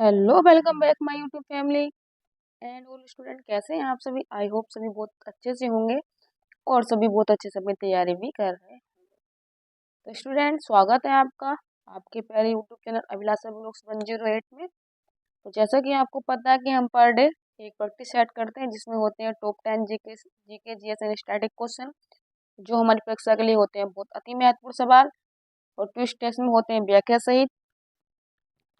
Hello, welcome back my YouTube family and all student. कैसे हैं आप सभी? आई होप सभी बहुत अच्छे से होंगे और सभी बहुत अच्छे से अपनी तैयारी भी कर रहे हैं। तो स्टूडेंट, स्वागत है आपका आपके प्यारे यूट्यूब चैनल अभिलाषा ब्लॉग्स 108 में। तो जैसा कि आपको पता है कि हम पर डे एक प्रैक्टिस सेट करते हैं जिसमें होते हैं top 10 GK GS and static question, जो हमारी परीक्षा के लिए होते हैं बहुत अति महत्वपूर्ण सवाल, और ट्विस्ट टेस्ट में होते हैं व्याख्या सहित।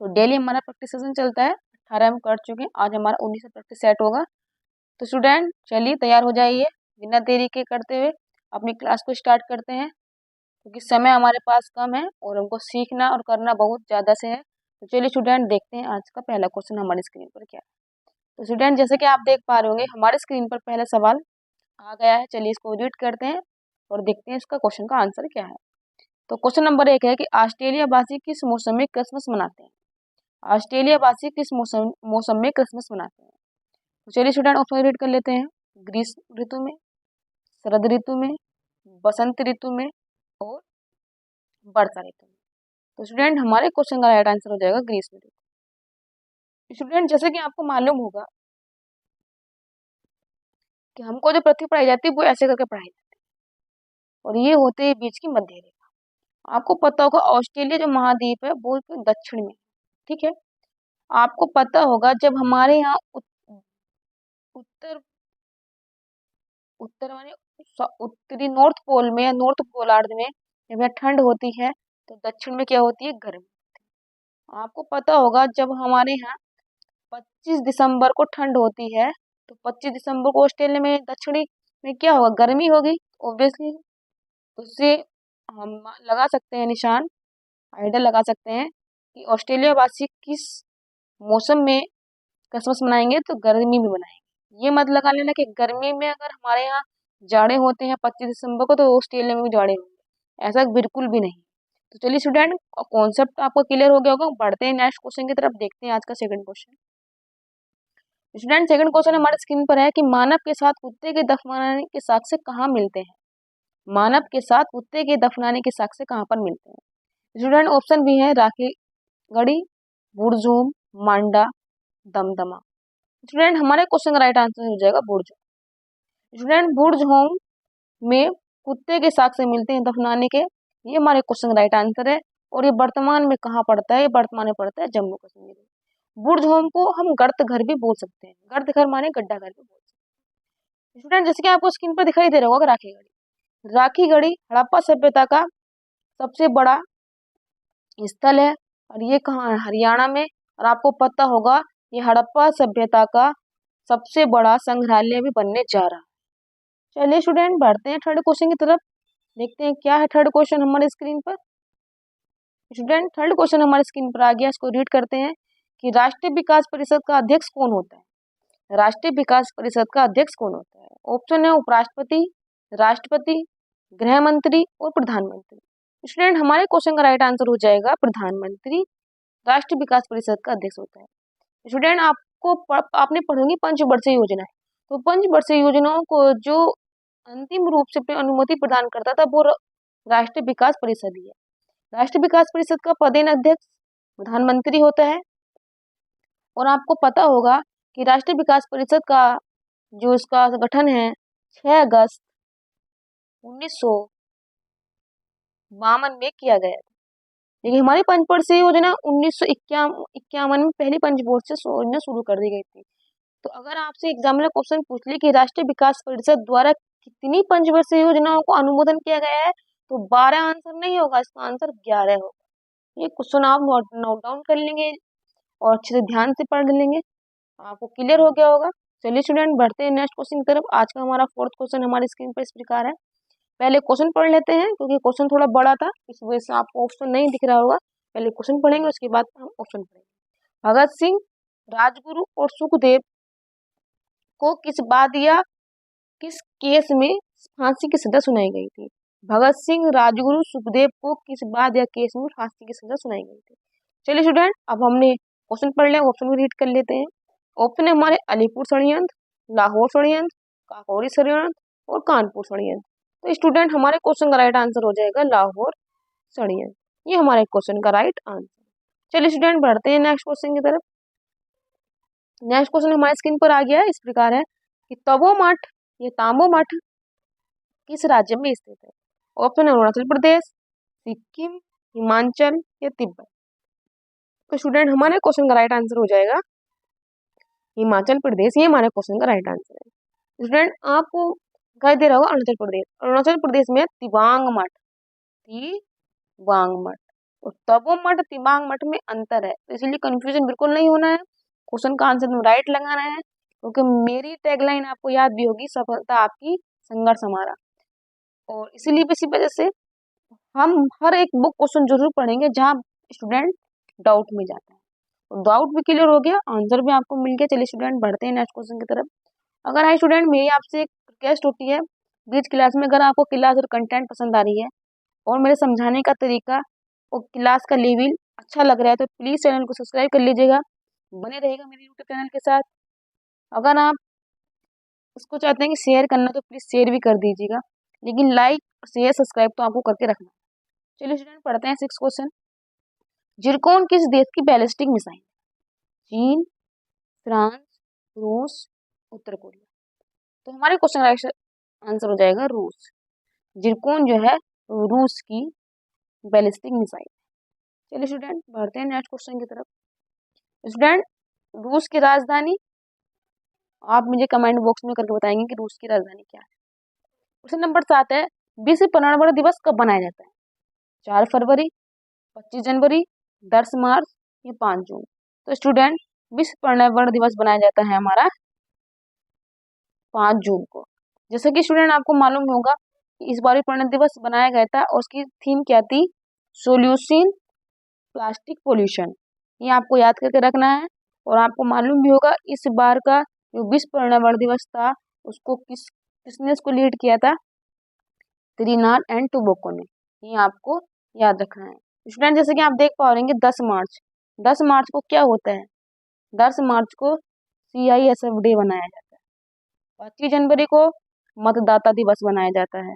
तो डेली हमारा प्रैक्टिस सेशन चलता है। 18 हम कर चुके हैं, आज हमारा 19 प्रैक्टिस सेट होगा। तो स्टूडेंट चलिए तैयार हो जाइए, बिना देरी के करते हुए अपनी क्लास को स्टार्ट करते हैं, क्योंकि समय हमारे पास कम है और हमको सीखना और करना बहुत ज़्यादा से है। तो चलिए स्टूडेंट देखते हैं आज का पहला क्वेश्चन हमारी स्क्रीन पर क्या है। तो स्टूडेंट जैसे कि आप देख पा रहे होंगे हमारे स्क्रीन पर पहला सवाल आ गया है। चलिए इसको रीड करते हैं और देखते हैं इसका क्वेश्चन का आंसर क्या है। तो क्वेश्चन नंबर 1 है कि ऑस्ट्रेलिया वासी किस मौसम में क्रिसमस मनाते हैं? ऑस्ट्रेलिया वासी किस मौसम मौसम में क्रिसमस मनाते हैं? तो चलिए स्टूडेंट ऑप्शन रीड कर लेते हैं। ग्रीष्म ऋतु में, शरद ऋतु में, बसंत ऋतु में और वर्षा ऋतु में। तो स्टूडेंट हमारे क्वेश्चन का राइट आंसर हो जाएगा ग्रीष्म ऋतु। स्टूडेंट जैसे कि आपको मालूम होगा कि हमको जो पृथ्वी पढ़ाई जाती है वो ऐसे करके पढ़ाई जाती है, और ये होते हैं बीच की मध्य रेखा। आपको पता होगा ऑस्ट्रेलिया जो महाद्वीप है वो दक्षिण में, ठीक है। आपको पता होगा जब हमारे यहाँ उत्तर उत्तर माने उत्तरी नॉर्थ पोल में या नॉर्थ पोलार्ध में जब यहाँ ठंड होती है तो दक्षिण में क्या होती है? गर्मी। आपको पता होगा जब हमारे यहाँ 25 दिसंबर को ठंड होती है तो 25 दिसंबर को ऑस्ट्रेलिया में दक्षिणी में क्या होगा? गर्मी होगी ऑब्वियसली। तो उससे हम लगा सकते हैं निशान, आइडिया लगा सकते हैं कि ऑस्ट्रेलिया वासी किस मौसम में क्रिसमस मनाएंगे? तो गर्मी में मनाएंगे। ये मत लगा लेना कि गर्मी में अगर हमारे यहाँ जाड़े होते हैं 25 दिसंबर को तो ऑस्ट्रेलिया में भी जाड़े होंगे, ऐसा बिल्कुल भी नहीं। तो चलिए स्टूडेंट कॉन्सेप्ट आपको क्लियर हो गया होगा। बढ़ते हैं नेक्स्ट क्वेश्चन की तरफ, देखते हैं आज का second question. Student second question हमारे स्क्रीन पर है कि मानव के साथ कुत्ते के दफनाने के साक्ष्य कहाँ मिलते हैं? मानव के साथ कुत्ते के दफनाने के साक्ष्य कहाँ पर मिलते हैं? स्टूडेंट ऑप्शन भी है राखी गढ़ी, बुरजूम, मांडा, दमदमा। स्टूडेंट हमारे क्वेश्चन का राइट आंसर हो जाएगा बुर्ज। स्टूडेंट बुर्ज होम में कुत्ते के साक्ष्य मिलते हैं दफनाने के, ये हमारे क्वेश्चन का राइट आंसर है। और ये वर्तमान में कहाँ पड़ता है? ये वर्तमान में पड़ता है जम्मू कश्मीर में। बुर्ज होम को हम गर्त घर भी बोल सकते हैं, गर्त घर माने गड्ढा घर भी बोल सकते हैं। स्टूडेंट जैसे कि आपको स्क्रीन पर दिखाई दे रहा होगा राखी गढ़ी। राखी गढ़ी हड़प्पा सभ्यता का सबसे बड़ा स्थल है, और ये कहाँ है? हरियाणा में। और आपको पता होगा ये हड़प्पा सभ्यता का सबसे बड़ा संग्रहालय भी बनने जा रहा है। चलिए स्टूडेंट बढ़ते हैं थर्ड क्वेश्चन की तरफ, देखते हैं क्या है थर्ड क्वेश्चन हमारे स्क्रीन पर। स्टूडेंट थर्ड क्वेश्चन हमारे स्क्रीन पर आ गया, इसको रीड करते हैं कि राष्ट्रीय विकास परिषद का अध्यक्ष कौन होता है? राष्ट्रीय विकास परिषद का अध्यक्ष कौन होता है? ऑप्शन है उपराष्ट्रपति, राष्ट्रपति, गृह मंत्री और प्रधानमंत्री। स्टूडेंट हमारे क्वेश्चन का राइट आंसर हो जाएगा प्रधानमंत्री राष्ट्रीय विकास परिषद का अध्यक्ष होता है। स्टूडेंट आपने पढ़ोगी पंचवर्षीय योजना है, तो पंचवर्षीय योजनाओं को जो अंतिम रूप से अनुमति प्रदान करता था वो राष्ट्रीय विकास परिषद ही है। राष्ट्रीय विकास परिषद का पदेन अध्यक्ष प्रधानमंत्री होता है। और आपको पता होगा कि राष्ट्रीय विकास परिषद का जो इसका गठन है 6 अगस्त 1952 में किया गया था। लेकिन हमारी पंचवर्षीय योजना 1951 में पहली पंचवर्षीय योजना शुरू कर दी गई थी। तो अगर आपसे एग्जाम में क्वेश्चन पूछ ले कि राष्ट्रीय विकास परिषद द्वारा कितनी पंचवर्षीय योजनाओं को अनुमोदन किया गया है, तो 12 आंसर नहीं होगा, इसका आंसर 11 होगा। ये क्वेश्चन आप नोट डाउन कर लेंगे और अच्छे से ध्यान से पढ़ लेंगे, आपको क्लियर हो गया होगा। चलिए स्टूडेंट बढ़ते हैं नेक्स्ट क्वेश्चन की तरफ। आज का हमारा फोर्थ क्वेश्चन हमारी स्क्रीन पर इस प्रकार है। पहले क्वेश्चन पढ़ लेते हैं क्योंकि क्वेश्चन थोड़ा बड़ा था, इस वजह से आपको ऑप्शन नहीं दिख रहा होगा। पहले क्वेश्चन पढ़ेंगे उसके बाद हम ऑप्शन पढ़ेंगे। भगत सिंह, राजगुरु और सुखदेव को किस बात या किस केस में फांसी की सजा सुनाई गई थी? भगत सिंह, राजगुरु, सुखदेव को किस बात या केस में फांसी की सजा सुनाई गई थी? चलिए स्टूडेंट अब हमने क्वेश्चन पढ़ लिया, ऑप्शन भी रीड कर लेते हैं। ऑप्शन है हमारे अलीपुर षड्यंत्र, लाहौर षड्यंत्र, काकोरी षड्यंत्र और कानपुर षड्यंत्र। तो स्टूडेंट हमारे क्वेश्चन का राइट आंसर हो जाएगा लाहौर षड्यंत्र। ये हमारे क्वेश्चन का राइट आंसर। चलिए स्टूडेंट बढ़ते हैं नेक्स्ट क्वेश्चन की तरफ। नेक्स्ट क्वेश्चन हमारे स्क्रीन पर आ गया है, इस प्रकार है कि तवो मठ ये तांबो मठ किस राज्य में स्थित है? ऑप्शन है अरुणाचल प्रदेश, सिक्किम, हिमाचल या तिब्बत। तो स्टूडेंट हमारे क्वेश्चन का राइट आंसर हो जाएगा हिमाचल प्रदेश, ये हमारे क्वेश्चन का राइट आंसर है। स्टूडेंट आपको दिखाई दे रहा होगा अरुणाचल प्रदेश, अरुणाचल प्रदेश में तिबांग मठ, तिबांग मठ और तपो मठ तिबांग मठ में अंतर है, तो इसलिए कंफ्यूजन बिल्कुल नहीं होना है, क्वेश्चन का आंसर हम राइट लगाना है, क्योंकि मेरी टैगलाइन आपको याद भी होगी, सफलता आपकी संघर्ष हमारा। और इसीलिए इसी वजह से हम हर एक बुक क्वेश्चन जरूर पढ़ेंगे जहाँ स्टूडेंट डाउट में जाता है। तो डाउट भी क्लियर हो गया, आंसर भी आपको मिल गया। चलिए स्टूडेंट बढ़ते हैं नेक्स्ट क्वेश्चन की तरफ। अगर हाई स्टूडेंट मेरी आपसे एक रिक्वेस्ट होती है बीच क्लास में, अगर आपको क्लास और कंटेंट पसंद आ रही है और मेरे समझाने का तरीका और क्लास का लेवल अच्छा लग रहा है तो प्लीज़ चैनल को सब्सक्राइब कर लीजिएगा, बने रहेगा मेरे यूट्यूब चैनल के साथ। अगर आप उसको चाहते हैं कि शेयर करना तो प्लीज़ शेयर भी कर दीजिएगा, लेकिन लाइक शेयर सब्सक्राइब तो आपको करके रखना। चलिए स्टूडेंट पढ़ते हैं सिक्स क्वेश्चन। जिरकोन किस देश की बैलिस्टिक मिसाइल? चीन, फ्रांस, रूस, उत्तर कोरिया। तो हमारे क्वेश्चन का आंसर हो जाएगा रूस। जिरकोन जो है रूस की बैलिस्टिक मिसाइल। चलिए स्टूडेंट बढ़ते हैं नेक्स्ट क्वेश्चन की तरफ। स्टूडेंट रूस की राजधानी, आप मुझे कमेंट बॉक्स में करके बताएंगे कि रूस की राजधानी क्या है। क्वेश्चन नंबर 7 है, विश्व पर्यावरण दिवस कब मनाया जाता है? 4 फरवरी, 25 जनवरी, 10 मार्च या 5 जून। तो स्टूडेंट विश्व पर्यावरण दिवस बनाया जाता है हमारा 5 जून को। जैसे कि स्टूडेंट आपको मालूम होगा कि इस बार पर्यावरण दिवस बनाया गया था और उसकी थीम क्या थी? Solution plastic pollution. ये आपको याद करके रखना है। और आपको मालूम भी होगा इस बार का जो विश्व पर्यावरण दिवस था उसको किसने इसको लीड किया था? त्रिनाद एंड टोबैको ने। ये आपको याद रखना है स्टूडेंट। जैसे कि आप देख पा रहे हैं 10 मार्च को क्या होता है? 10 मार्च को CISF डे बनाया जाता है। 25 जनवरी को मतदाता दिवस बनाया जाता है।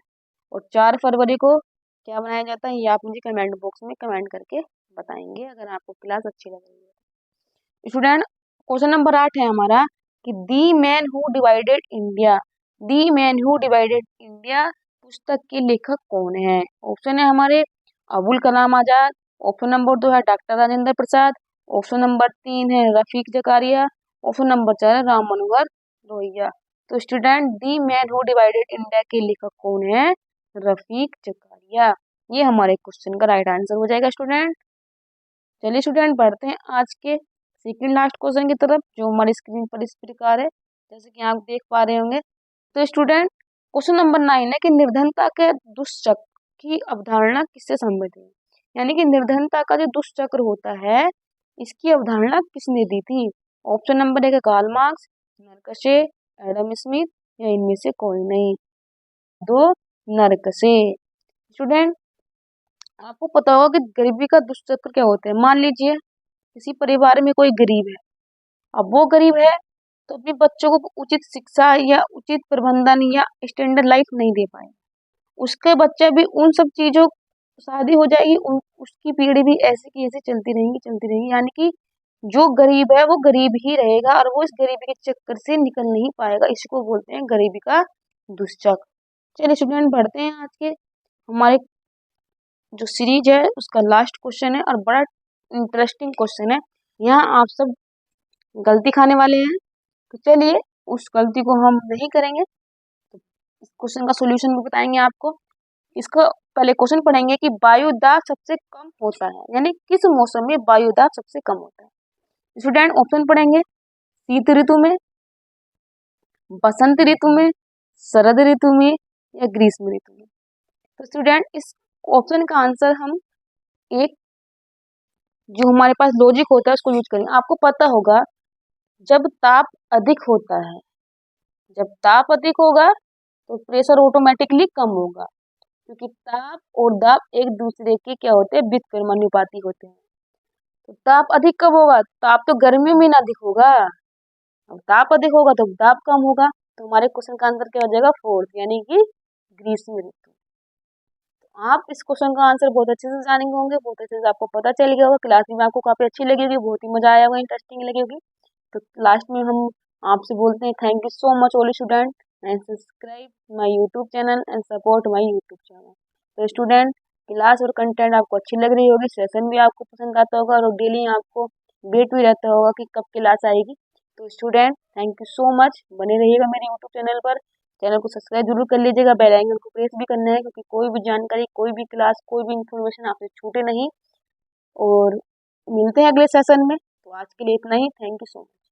और 4 फरवरी को क्या बनाया जाता है, ये आप मुझे कमेंट बॉक्स में कमेंट करके बताएंगे अगर आपको क्लास अच्छी लग रही है। स्टूडेंट क्वेश्चन नंबर 8 है हमारा कि the man who divided India, the man who divided India पुस्तक के लेखक कौन है? ऑप्शन है हमारे अबुल कलाम आजाद, ऑप्शन नंबर 2 है doctor Rajendra Prasad, option number 3 है रफीक जकारिया, ऑप्शन नंबर 4 है राम मनोहर लोहिया। तो student the man who divided India के लेखक कौन है? रफीक जकारिया। ये हमारे क्वेश्चन का राइट आंसर हो जाएगा स्टूडेंट। चलिए स्टूडेंट बढ़ते हैं आज के सेकंड लास्ट क्वेश्चन की तरफ, जो हमारी स्क्रीन पर इस प्रकार है जैसे कि आप देख पा रहे होंगे। तो स्टूडेंट क्वेश्चन नंबर 9 है कि निर्धनता के दुष्चक्र की अवधारणा किससे संबंधित है? यानी कि निर्धनता का जो दुष्चक्र होता है इसकी अवधारणा किसने दी थी? ऑप्शन नंबर 1 है कार्ल मार्क्स, नरकशे, एडम स्मिथ या इनमें से कोई नहीं। 2 नरकशे। स्टूडेंट आपको पता होगा कि गरीबी का दुष्चक्र क्या होता है। मान लीजिए किसी परिवार में कोई गरीब है, अब वो गरीब है तो अपने बच्चों को उचित शिक्षा या उचित प्रबंधन या स्टैंडर्ड लाइफ नहीं दे पाए, उसके बच्चे भी उन सब चीजों शादी हो जाएगी, उसकी पीढ़ी भी ऐसी की ऐसी चलती रहेंगी। यानी कि जो गरीब है वो गरीब ही रहेगा और वो इस गरीबी के चक्कर से निकल नहीं पाएगा। इसको बोलते हैं गरीबी का दुष्चक्र। चलिए स्टूडेंट बढ़ते हैं आज के हमारे जो सीरीज है उसका लास्ट क्वेश्चन है और बड़ा इंटरेस्टिंग क्वेश्चन है। यहाँ आप सब गलती खाने वाले हैं, तो चलिए उस गलती को हम नहीं करेंगे। तो इस क्वेश्चन का सॉल्यूशन भी बताएंगे आपको। इसका पहले क्वेश्चन पढ़ेंगे कि वायु दाब सबसे कम होता है, यानी किस मौसम में वायु दाब सबसे कम होता है? स्टूडेंट ऑप्शन पढ़ेंगे शीत ऋतु में, बसंत ऋतु में, शरद ऋतु में या ग्रीष्म ऋतु में। तो स्टूडेंट इस ऑप्शन का आंसर हम एक जो हमारे पास लॉजिक होता है उसको यूज करेंगे। आपको पता होगा जब ताप अधिक होता है, जब ताप अधिक होगा तो प्रेशर ऑटोमेटिकली कम होगा, क्योंकि ताप और दाब एक दूसरे के क्या होते हैं? व्युत्क्रमानुपाती होते हैं। तो ताप अधिक कब होगा? ताप तो गर्मियों में ना अधिक होगा, अब ताप अधिक होगा तो दाब कम होगा। तो हमारे क्वेश्चन का आंसर क्या हो जाएगा? फोर्थ, यानी कि ग्रीष्म ऋतु। आप इस क्वेश्चन का आंसर बहुत अच्छे से जानेंगे होंगे, बहुत अच्छे से आपको पता चल गया होगा, क्लास में आपको काफी अच्छी लगी होगी, बहुत ही मजा आया होगा, इंटरेस्टिंग लगी होगी। तो लास्ट में हम आपसे बोलते हैं thank you so much all student and subscribe my YouTube channel and support my YouTube channel. तो स्टूडेंट, क्लास और कंटेंट आपको अच्छी लग रही होगी, सेशन भी आपको पसंद आता होगा और डेली आपको वेट भी रहता होगा कि कब क्लास आएगी। तो student, thank you so much, बने रहिएगा मेरे यूट्यूब चैनल पर। चैनल को सब्सक्राइब जरूर कर लीजिएगा, बेल आइकन को प्रेस भी करना है, क्योंकि कोई भी जानकारी, कोई भी क्लास, कोई भी इंफॉर्मेशन आपसे छूटे नहीं। और मिलते हैं अगले सेशन में। तो आज के लिए इतना ही। Thank you so much.